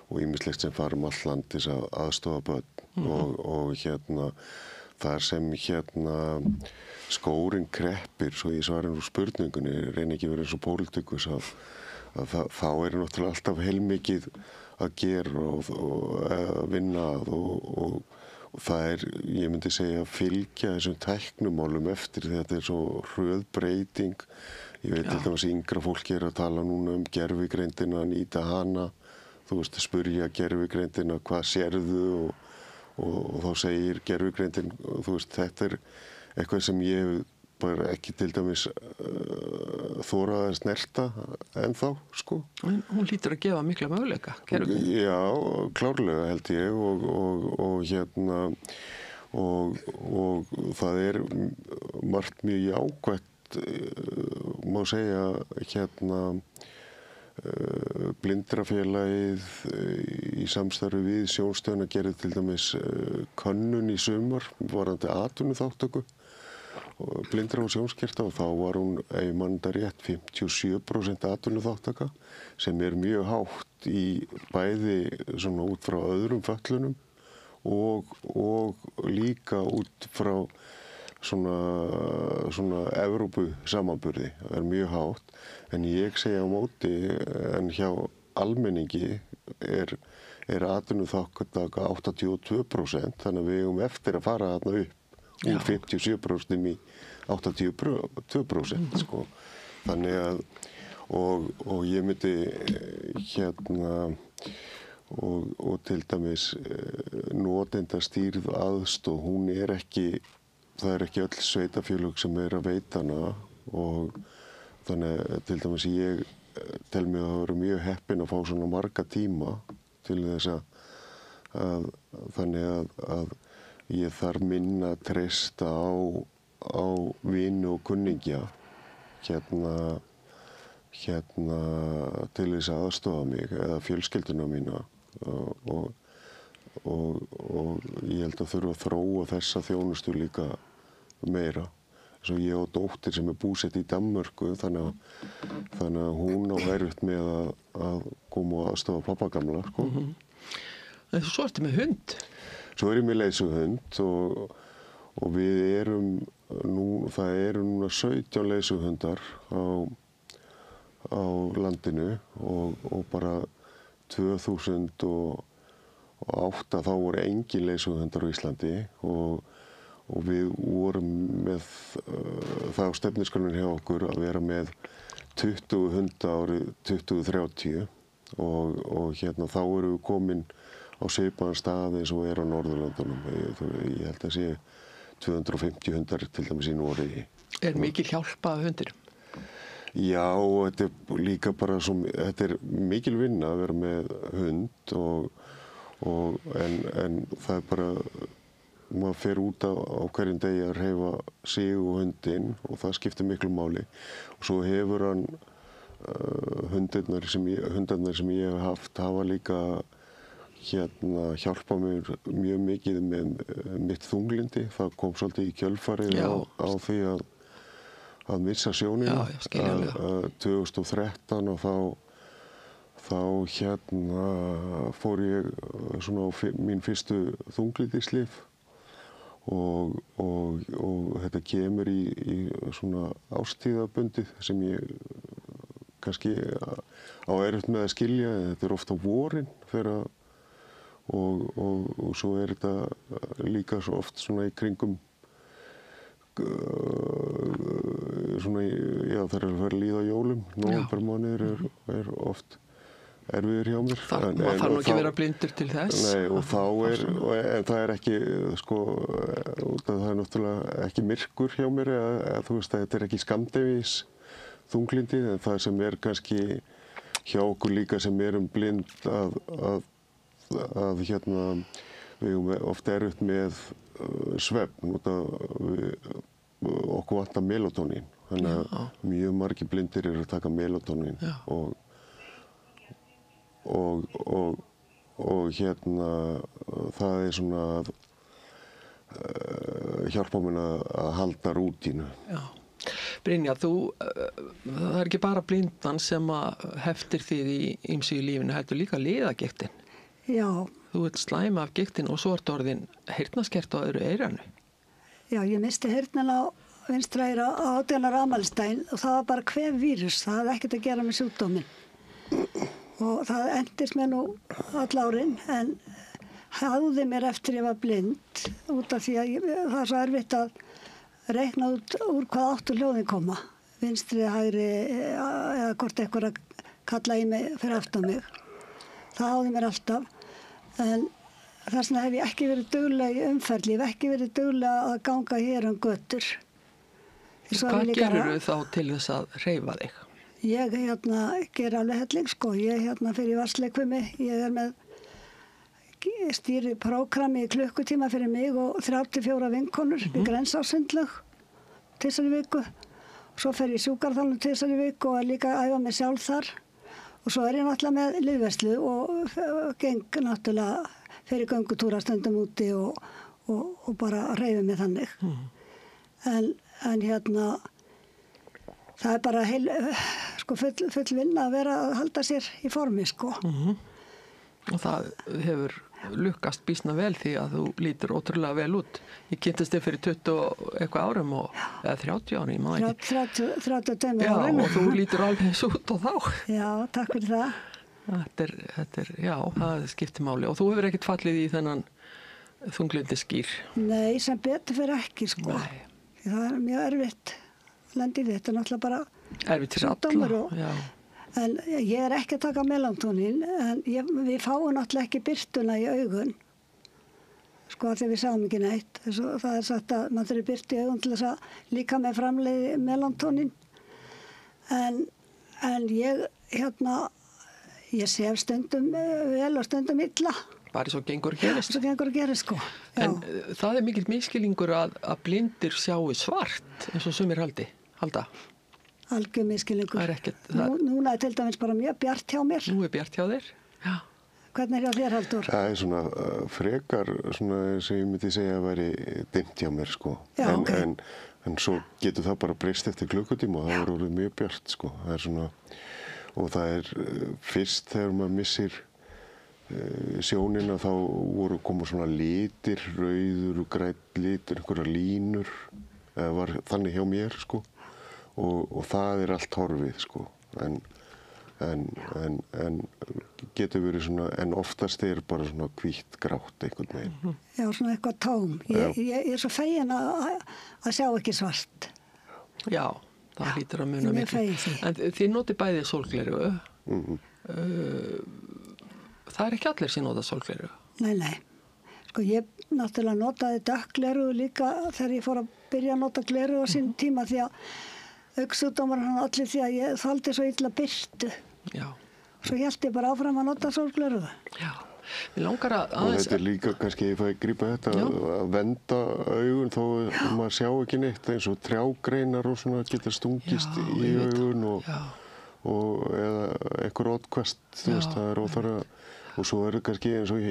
og ýmislegt sem fara allt land til að aðstoða börn og þar sem skórinn kreppir, svo ég svari nú spurningunni, reyni ekki verið eins og pólitíkus að þá náttúrulega alltaf heilmikið að gera og vinna og það ég myndi segja, að fylgja þessum tæknimálum eftir því að þetta svo hröð breyting. Ég veit til dæmis yngra fólki að tala núna gervigreindina, nýta hana, þú veist, að spurja gervigreindina hvað sérðu og þá segir gervigreindin, þú veist, þetta eitthvað sem ég hef bara ekki til dæmis þorað að snerta ennþá, sko. Hún hlýtur að gefa mikla möguleika, gervigreind. Já, klárlega held ég og það margt mjög jákvætt, má segja, Blindrafélagið í samstarfi við sjónstöðina gerði til dæmis könnun í sumar varðandi atvinnuþátttöku blindra og sjónskerta og þá var hún, ef ég man þetta rétt, 57% atvinnuþáttaka sem mjög hátt í bæði svona út frá öðrum fötlunum og líka út frá svona Evrópu samanburði. Það mjög hátt, en ég segja á móti, en hjá almenningi atvinnuþátttaka 82%, þannig að við eigum eftir að fara þarna upp úr 57% í 82%, sko. Þannig að, og ég myndi og til dæmis notendastýrð aðstoð, hún það ekki öll sveitafélög sem að veita hana og þannig til dæmis ég tel mig að vera mjög heppinn að fá svona marga tíma til þess að þannig að ég þarf minna að treysta á vini og kunningja til þess að aðstoða mig eða fjölskylduna mína og ég held að þurfa að þróa þessa þjónustu líka meira. Svo ég og dóttir sem búsett í Danmörku, þannig að hún á erfitt með að koma og aðstoða pabba gamla, sko. Svo ertu með hund? Svo ég með leiðsöguhund og við það eru núna 17 leiðsöguhundar á landinu og bara 2008 þá voru engin leiðsöguhundar á Íslandi og við vorum með það á stefnuskránni hjá okkur að vera með 20 hunda árið 2030 og þá erum við komin á svipaðan stað eins og á Norðurlöndunum. Ég held að sé 250 hundar til dæmis í Noregi. Mikil hjálp af hundirum? Já, og þetta líka bara þetta mikil vinna að vera með hund en það bara maður fer út á hverjum degi að hreyfa sig og hundinn og það skiptir miklu máli og svo hefur hann hundarnir sem ég hef haft hafa líka hjálpa mér mjög mikið með mitt þunglindi. Það kom svolítið í kjölfarið á því að missa sjónina 2013 og þá fór ég svona á mín fyrstu þunglyndislyf og þetta kemur í svona árstíðabundið sem ég kannski á erfitt með að skilja, þetta oft á vorin þegar og svo þetta líka svo oft svona í kringum svona þegar það líða jólum, nóvembermánuður oft erfiður hjá mér. Maður þarf nú ekki að vera blindur til þess. Nei, og þá en það er ekki, sko, það er náttúrulega ekki myrkur hjá mér, eða þú veist að þetta er ekki skammdegis þunglindi, en það sem er kannski hjá okkur líka sem erum blind að hérna, við erum ofta erfitt með svefn, okkur vantar melatonín, þannig að mjög margir blindir eru að taka melatonín og hérna það er svona að hjálpa mér að halda rútínu. Já. Brynja, það er ekki bara blindan sem að heftir þig í ýmsu í lífinu, heldur líka liðagigtin. Já. Þú ert slæma af gigtin og svo ertu orðin heyrnarskert á öðru eyranu. Já, ég missti heyrnin á vinstra eyra á 18 ára afmælisdaginn og það var bara kvefvírus, það hafði ekkert að gera með sjúkdóminn. Og það endist mér nú all árin, en hafði mér eftir ég var blind út af því að það er svo erfitt að reikna út úr hvað áttu hljóðin koma. Vinstri, hægri eða hvort eitthvað að kalla í mig fyrir aftan mig. Það hafði mér alltaf, en þess vegna hef ég ekki verið dugleg í umferð, ég hef ekki verið dugleg að ganga hér götur. Hvað gerur þá til þess að hreyfa þig? Ég ger alveg helling, sko. Ég fyrir vassleikfimi, ég er með stýri prógrami í klukkutíma fyrir mig og 34 vinkonur í Grensásundlaug tvisvar í viku. Svo fer ég sjúkarþjálfun tvisvar í viku og líka að æfa mig sjálf þar. Og svo er ég náttúrulega með liðverslu og geng náttúrulega fyrir göngutúra stundum úti og bara hreyfi mig þannig. En hérna, það er bara full vinna að vera að halda sér í formi, sko. Og það hefur lukkast býsna vel því að þú lítur ótrúlega vel út. Ég kynntist þig fyrir 20 eitthvað árum eða 30 árum, ég maður ekki. 32 árum. Já, og þú lítur alveg eins út og þá. Já, takk fyrir það. Já, það skiptir máli. Og þú hefur ekkert fallið í þennan þunglyndisgír. Nei, sem betur fyrir ekki, sko. Nei. Það er mjög erfitt. Lendi við, þetta er náttúrulega bara erfitt fyrir alla, já. En ég er ekki að taka melatonín, en við fáum náttúrulega ekki birtuna í augun. Sko, þegar við sáum ekki neitt. Það er sagt að maður þurfi birtu í augun til þess að líka með framleiði melatonín. En ég sef stundum vel og stundum illa. Bara svo gengur að gerist. Svo gengur að gerist, sko. Já. En það er mikill miskilningur að blindir sjáu svart, eins og sumir halda. Algjör miskilningur. Það er ekkert. Núna er til dæmis bara mjög bjart hjá mér. Nú er bjart hjá þér, já. Hvernig er hjá þér, Halldór? Það er svona frekar, svona sem ég myndi segja að væri dimmt hjá mér, sko. Já, ok. En svo getur það bara breyst eftir klukkutíma og það er orðið mjög bjart, sko. Það er svona, og það er fyrst þegar maður missir sjónina þá voru koma svona litir, rauður og grænn litur, einhverja línur, eða var þannig hjá mér, sko. Og það er allt horfið, sko. En getur verið svona, en oftast er bara svona hvítt grátt einhvern veginn. Já, svona eitthvað tóm. Ég er svo fegin að sjá ekki svart. Já, það hlýtur að muna miklu. En þið notið bæði sólgleru. Það er ekki allir sem nota sólgleru. Nei. Sko, ég náttúrulega notaði dökkgleru líka þegar ég fór að byrja að nota gleru á sín tíma því að augsjúkdómar hann allir því að ég þoldi svo illa birtu. Já. Svo hélt ég bara áfram að nota sólgleru. Já. Mér langar að og þetta er líka, kannski ég fæ að grípa þetta, að venda augun þó maður sjá ekki neitt, eins og trjágreinar og svona geta stungist í augun og eða eitthvað oddkvast, þú veist, það er óþara. Og svo er það kannski eins og í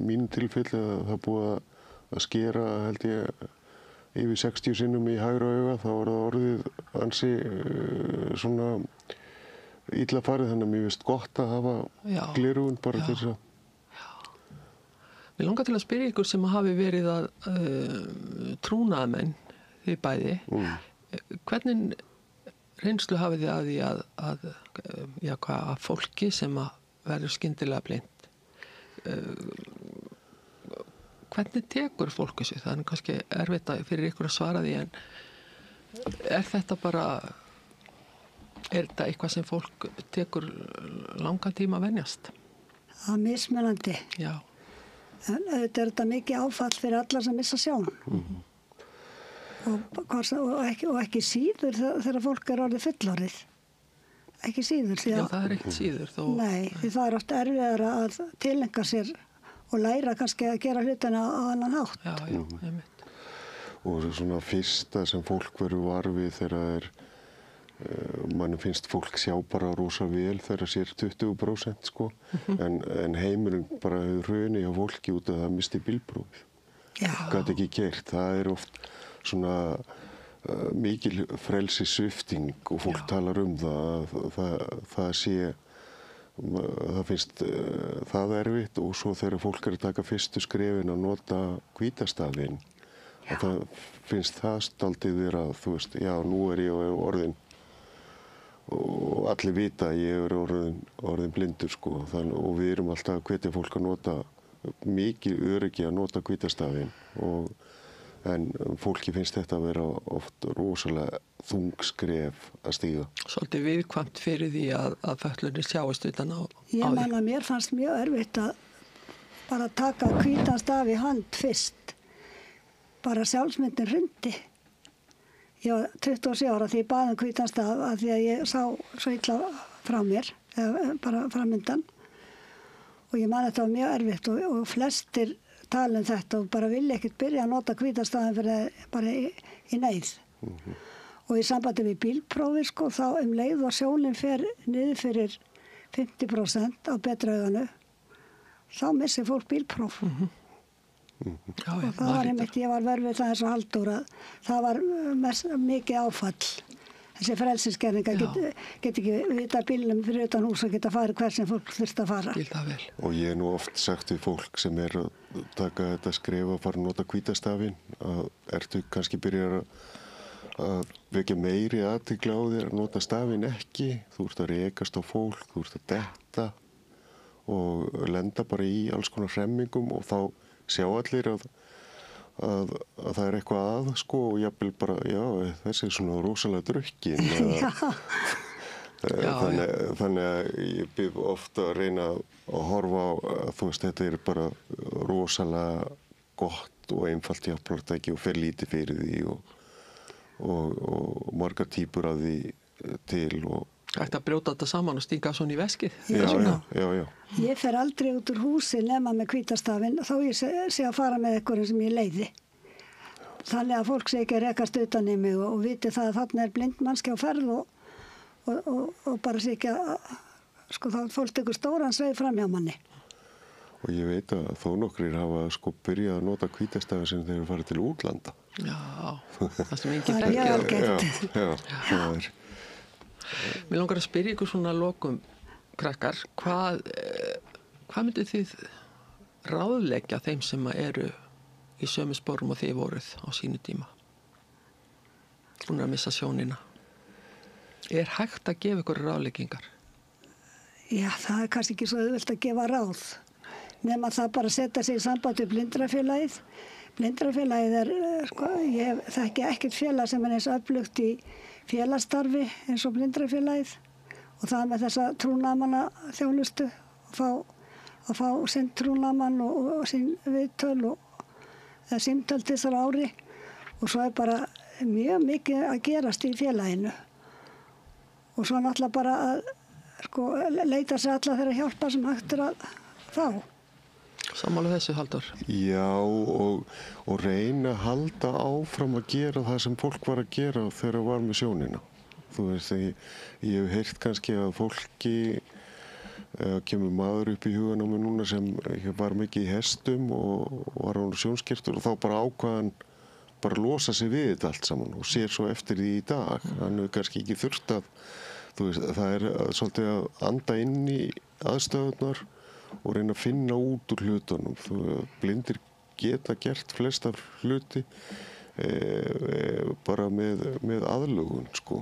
mínu tilfelli að það búið að skera, held ég, yfir 60 sinnum í hægra auga, þá er það orðið ansi svona illa farið, þannig að mér finnst gott að hafa gleraugun bara til þess að. Mér langar til að spyrja ykkur sem hafi verið að trúnaðarmenn, þið bæði. Hvernig reynslu hafið þið að því að fólki sem verður skyndilega blind? Hvernig tekur fólk þessu? Það er kannski erfitt fyrir ykkur að svara því, en er þetta bara Er þetta eitthvað sem fólk tekur langan tíma að venjast? Það er mismunandi. Já. En auðvitað er þetta mikið áfall fyrir alla sem missa sjón. Og ekki síður þegar fólk er orðið fullorðið. Ekki síður. Já, það er ekkert síður þó. Nei, því það er oft erfiðara að tilengja sér og læra kannski að gera hlutina á annan hátt. Já, einmitt. Og svona fyrsta sem fólk verður var við þegar mann finnst fólk sjá bara rosa vel þegar sér 20% sko, en heimurinn bara hefur hruni á fólki út að það misti bílprófið. Gat ekki keyrt. Það er oft svona mikil frelsissvipting og fólk talar það sé, það finnst það erfitt og svo þegar fólk er að taka fyrstu skrefin að nota hvítastafinn, það finnst það dálítið vera, þú veist, já, nú er ég orðin og allir vita að ég er orðin blindur sko, og við erum alltaf að hvetja fólk að nota mikið öryggi að nota hvítastafinn en fólki finnst þetta að vera oft rosalega þung skref að stíga. Svolítið viðkvæmt fyrir því að fötlunni sjáist utan á Ég man að mér fannst mjög erfitt að bara taka hvítan staf í hand fyrst. Bara sjálfsmyndin hrundi. Ég var 27 ára því ég baði hvítan staf að því að ég sá svo illa frá mér, bara framöndan. Og ég man þetta var mjög erfitt og flestir tala þetta og bara vilja ekkert byrja að nota hvítan stafinn fyrir bara í neyð. Og í sambandi við bílprófi sko, þá leið og sjónin fer niður fyrir 50% á betra auganu, þá missir fólk bílpróf. Já, og það var einmitt, ég var vörfið það eins og Halldór að það var mikið áfall. Þessi frelsisgerðinga get ekki vita bílnum fyrir utan hús og geta farið hver sem fólk þurft að fara. Vel. Og ég nú oft sagt við fólk sem er að taka þetta skref að fara að nota hvítastafinn að ertu kannski byrjar að vekja meiri athygli á þér að nota stafinn ekki, þú ert að rekast á fólk, þú ert að detta og lenda bara í alls konar hremmingum og þá sjá allir að það er eitthvað að sko og jafnvel bara, já, þessi er svona rosalega drukkin. Þannig að ég byrð ofta að reyna að horfa á að þú veist, þetta er bara rosalega gott og einfalt hjálpartæki og fer lítið fyrir því og margar típur af því til og Ætti að brjóta þetta saman og stinga svona í veskið. Já. Ég fer aldrei út úr húsi nema með hvítastafinn þó ég sé að fara með einhverjum sem ég leiði. Þannig að fólk sé ekki að rekast utan í mig og viti það að þarna er blind mannski á ferð og bara sé ekki að sko þá fólk tekur stóran sveig fram hjá manni. Og ég veit að þó nokkrir hafa sko byrjað að nota hvítastafinn sem þeir fara til útlanda. Já, það sem enginn þekkja. Það er algert. Já, það er. Mér langar að spyrja ykkur svona lokum, krakkar, hvað myndu þið ráðleggja þeim sem eru í sömu sporum og þið voruð á sínu tíma? Hún er að missa sjónina. Er hægt að gefa ykkur ráðleggingar? Já, það er kannski ekki svo auðvelt að gefa ráð. Nema það bara að setja sig í samband við Blindrafélagið. Blindrafélagið er, sko, ég þekki ekkert félag sem er eins öflugt í félagsstarfi eins og Blindrafélagið og það með þessa trúnamanna þjónustu að fá sinn trúnamann og sín viðtöl eða símtöl til þessar ári og svo er bara mjög mikið að gerast í félaginu og svo náttúrulega bara að sko, leita sér alla þeirra hjálpa sem hægt er að fá. Sammála þessu, Halldór? Já, og reyna að halda áfram að gera það sem fólk var að gera þegar það var með sjónina. Þú veist, ég hef heyrt kannski að fólki kemur maður upp í hugan á mig núna sem var mikið í hestum og var án sjónskirtur og þá bara ákvaðan bara losa sig við þetta allt saman og sér svo eftir því í dag. Hann hefur kannski ekki þurft að, þú veist, það er svolítið að anda inn í aðstöðurnar og reyna að finna út úr hlutunum. Blindir geta gert flest af hluti bara með aðlögun sko.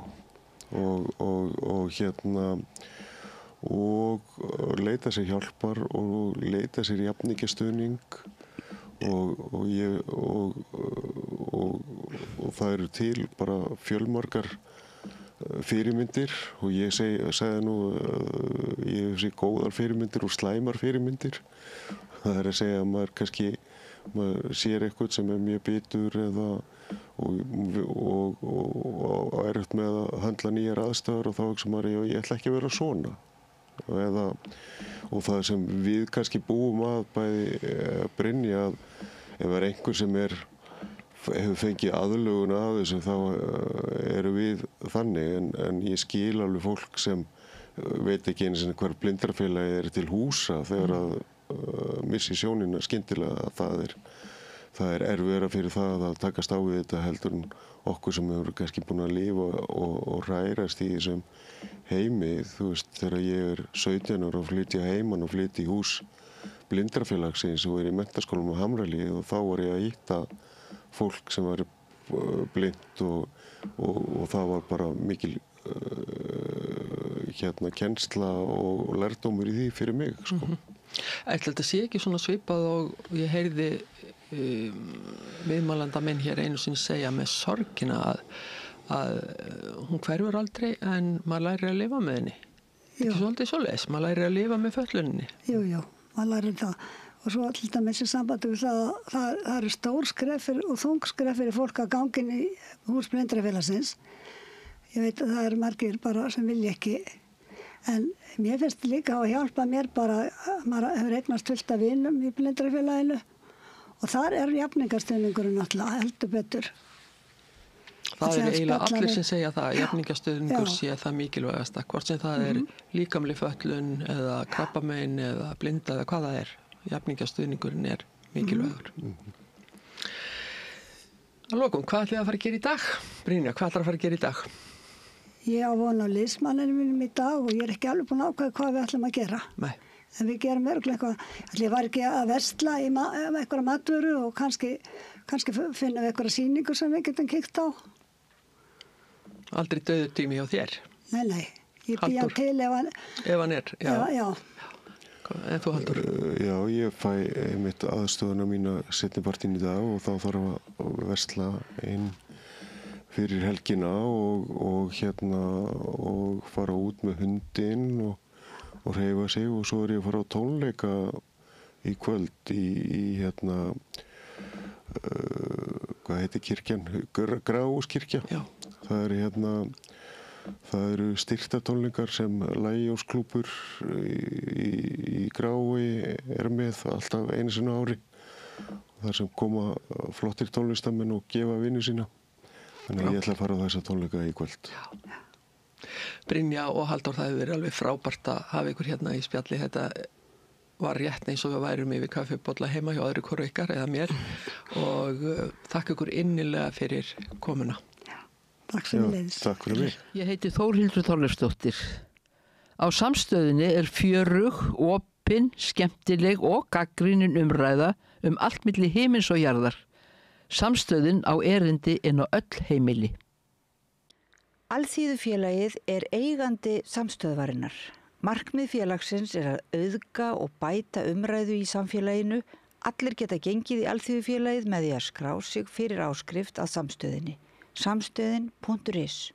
Og leita sér hjálpar og leita sér jafningjastuðning og það eru til bara fjölmargar fyrirmyndir og ég sagði nú ég hef séð góðar fyrirmyndir og slæmar fyrirmyndir. Það að segja að maður sér eitthvað sem mjög bitur eða og erfitt með að handla nýjar aðstæður og þá hugsa maður ég ætla ekki að vera svona. Og það sem við kannski búum að bæði Brynja að ef einhver sem hefur fengið aðlögun að þessu þá eru við þannig en ég skil alveg fólk sem veit ekki einu sinni hver blindrafélagi til húsa þegar að missi sjónina skyndilega að það er erfiðara fyrir það að takast á við þetta heldur en okkur sem hefur kannski búin að lifa og hrærast í þessum heimi. Þú veist, þegar ég 17 ára og flytja heiman og flytja í hús blindrafélagsins og í menntaskólum á Hamralíð og þá var ég að hitta fólk sem var blind og það var bara mikil kennsla og lærdómur í því fyrir mig, sko. Ætli þetta sé ekki svona svipað og ég heyrði viðmælanda minn hér einu sinni segja með sorgina að hún hverfur aldrei en maður lærir að lifa með henni. Ekki svolítið svoleiðis, maður lærir að lifa með fötluninni. Jú, maður lærir það. Og svo til dæmis í sambandi við það eru stór skref og þung skref fyrir fólk að gangin í hús blindrafélagsins. Ég veit að það eru margir bara sem vilja ekki. En mér finnst líka að hjálpa mér bara, maður hefur eignast fullt af vinum í blindrafélaginu og þar jafningastuðningurinn náttúrulega heldur betur. Það eiginlega allir sem segja það, jafningastuðningur sé það mikilvægasta, hvort sem það líkamleg fötlun eða krabbamein eða blinda eða hvað það jafningastuðningurinn mikilvægur. Að lokum, hvað ætlið að fara að gera í dag? Brynja, hvað ætlar að fara að gera í dag? Ég á von á liðsmanninu mínum í dag og ég er ekki alveg búin að ákveða hvað við ætlum að gera. Nei. En við gerum örugglega eitthvað. Ég var ekki að versla í einhverja matvöru og kannski finna við einhverja sýningu sem við getum kíkt á. Aldrei dauður tími hjá þér? Nei. Ég bý hann til ef hann Já. En þú, Halldór? Já, ég fæ einmitt aðstöðuna mína seinnipartinn í dag og þá þarf að versla inn fyrir helgina og fara út með hundinn og hreyfa sig og svo ég að fara á tónleika í kvöld í hvað heitir kirkjan? Gráuskirkja. Já. Það eru styrktartónleikar sem Lægjósklúbbur í Grái með alltaf einu sinni á ári. Þar sem koma flottir tónlistamenn og gefa vinnu sína. Þannig að ég ætla að fara á þessa tónleika í kvöld. Já. Brynja og Halldór, það hefur verið alveg frábært að hafa ykkur hérna í spjalli. Þetta var rétt eins og við værum yfir kaffibolla heima hjá öðru hvoru ykkar eða mér og þakka ykkur innilega fyrir komuna. Takk sömuleiðis. Takk fyrir mig. Ég heiti Þórhildur Þorleifsdóttir. Á Samstöðinni fjörug, opin, skemmtileg og gagnrýnin umræða allt milli himins og jarðar. Samstöðin á erindi inn á öll heimili. Alþýðufélagið eigandi samstöðvarinnar. Markmið félagsins að auðga og bæta umræðu í samfélaginu. Allir geta gengið í Alþýðufélagið með því að skrá sig fyrir áskrift að samstöðinni. Samstöðin.is